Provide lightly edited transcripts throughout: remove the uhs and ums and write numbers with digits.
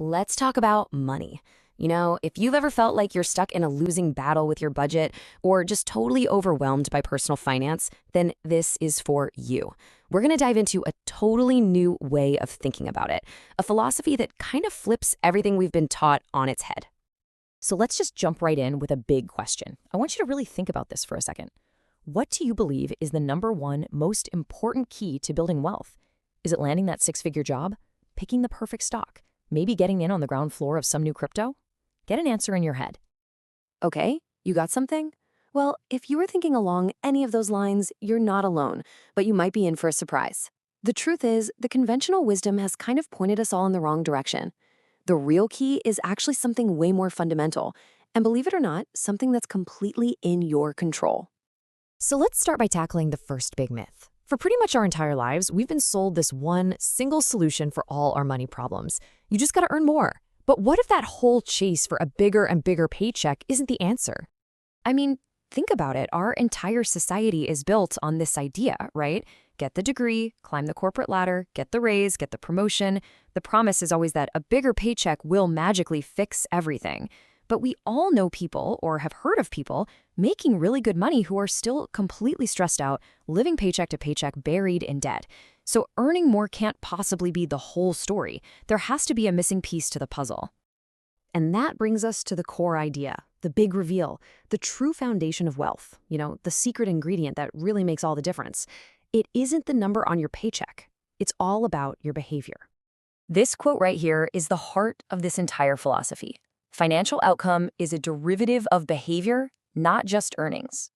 Let's talk about money. If you've ever felt like you're stuck in a losing battle with your budget or just totally overwhelmed by personal finance, then this is for you. We're going to dive into a totally new way of thinking about it, a philosophy that kind of flips everything we've been taught on its head. So let's just jump right in with a big question. I want you to really think about this for a second. What do you believe is the number one most important key to building wealth? Is it landing that six-figure job? Picking the perfect stock? Maybe getting in on the ground floor of some new crypto? Get an answer in your head. Okay, you got something? Well, if you were thinking along any of those lines, you're not alone, but you might be in for a surprise. The truth is, the conventional wisdom has kind of pointed us all in the wrong direction. The real key is actually something way more fundamental, and believe it or not, something that's completely in your control. So let's start by tackling the first big myth. For pretty much our entire lives, we've been sold this one single solution for all our money problems. You just gotta earn more. But what if that whole chase for a bigger and bigger paycheck isn't the answer? I mean, think about it. Our entire society is built on this idea, right? Get the degree, climb the corporate ladder, get the raise, get the promotion. The promise is always that a bigger paycheck will magically fix everything. But we all know people, or have heard of people, making really good money who are still completely stressed out, living paycheck to paycheck, buried in debt. So earning more can't possibly be the whole story. There has to be a missing piece to the puzzle. And that brings us to the core idea, the big reveal, the true foundation of wealth, the secret ingredient that really makes all the difference. It isn't the number on your paycheck. It's all about your behavior. This quote right here is the heart of this entire philosophy. Financial outcome is a derivative of behavior, not just earnings.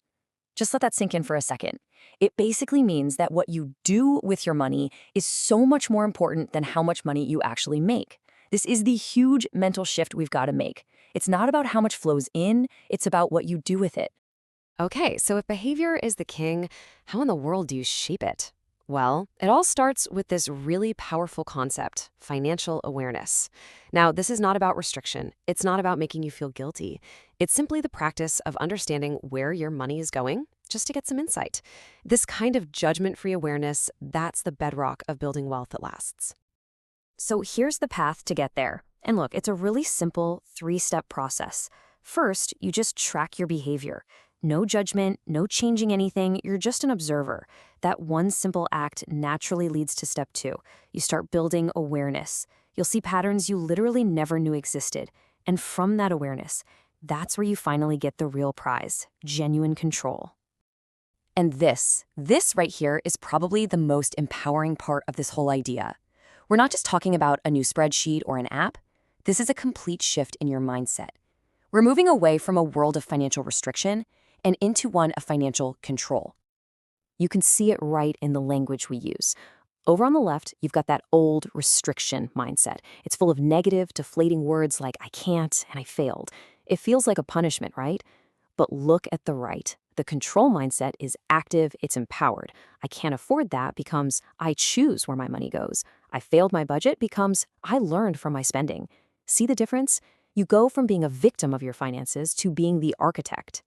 Just let that sink in for a second. It basically means that what you do with your money is so much more important than how much money you actually make. This is the huge mental shift we've got to make. It's not about how much flows in, it's about what you do with it. Okay, so if behavior is the king, how in the world do you shape it? Well, it all starts with this really powerful concept, financial awareness. Now, this is not about restriction. It's not about making you feel guilty. It's simply the practice of understanding where your money is going, just to get some insight. This kind of judgment-free awareness, that's the bedrock of building wealth that lasts. So here's the path to get there. And look, it's a really simple three-step process. First, you just track your behavior. No judgment, no changing anything, you're just an observer. That one simple act naturally leads to step two. You start building awareness. You'll see patterns you literally never knew existed. And from that awareness, that's where you finally get the real prize, genuine control. And this right here is probably the most empowering part of this whole idea. We're not just talking about a new spreadsheet or an app. This is a complete shift in your mindset. We're moving away from a world of financial restriction and into one of financial control. You can see it right in the language we use. Over on the left, you've got that old restriction mindset. It's full of negative, deflating words like I can't and I failed. It feels like a punishment, right? But look at the right. The control mindset is active, it's empowered. I can't afford that becomes I choose where my money goes. I failed my budget becomes I learned from my spending. See the difference? You go from being a victim of your finances to being the architect.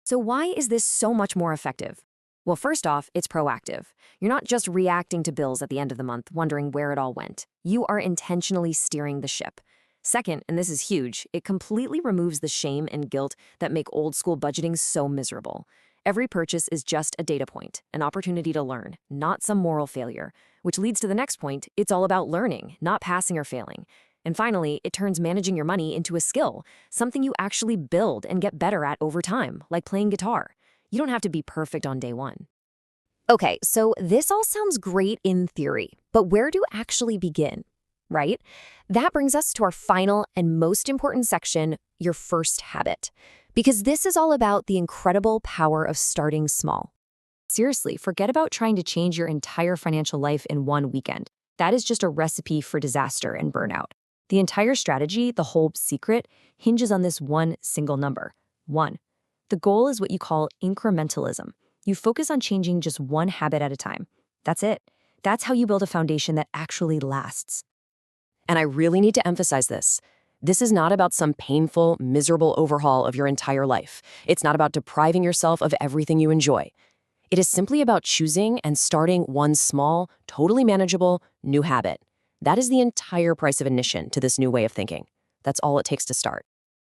So why is this so much more effective? Well, first off, it's proactive. You're not just reacting to bills at the end of the month, wondering where it all went. You are intentionally steering the ship. Second, and this is huge, it completely removes the shame and guilt that make old school budgeting so miserable. Every purchase is just a data point, an opportunity to learn, not some moral failure. Which leads to the next point, it's all about learning, not passing or failing. And finally, it turns managing your money into a skill, something you actually build and get better at over time, like playing guitar. You don't have to be perfect on day one. Okay, so this all sounds great in theory, but where to actually begin, right? That brings us to our final and most important section, your first habit. Because this is all about the incredible power of starting small. Seriously, forget about trying to change your entire financial life in one weekend. That is just a recipe for disaster and burnout. The entire strategy, the whole secret, hinges on this one single number, 1. The goal is what you call incrementalism. You focus on changing just one habit at a time. That's it. That's how you build a foundation that actually lasts. And I really need to emphasize this. This is not about some painful, miserable overhaul of your entire life. It's not about depriving yourself of everything you enjoy. It is simply about choosing and starting one small, totally manageable, new habit. That is the entire price of admission to this new way of thinking. That's all it takes to start.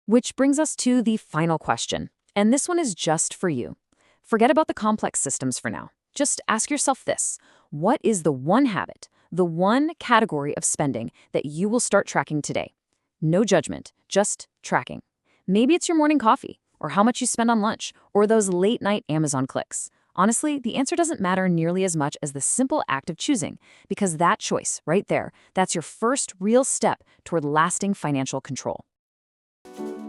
Which brings us to the final question, and this one is just for you. Forget about the complex systems for now. Just ask yourself this: what is the one habit, the one category of spending that you will start tracking today? No judgment, just tracking. Maybe it's your morning coffee, or how much you spend on lunch, or those late-night Amazon clicks. Honestly, the answer doesn't matter nearly as much as the simple act of choosing, because that choice, right there, that's your first real step toward lasting financial control.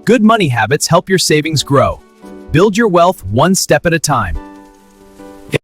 Good money habits help your savings grow. Build your wealth one step at a time.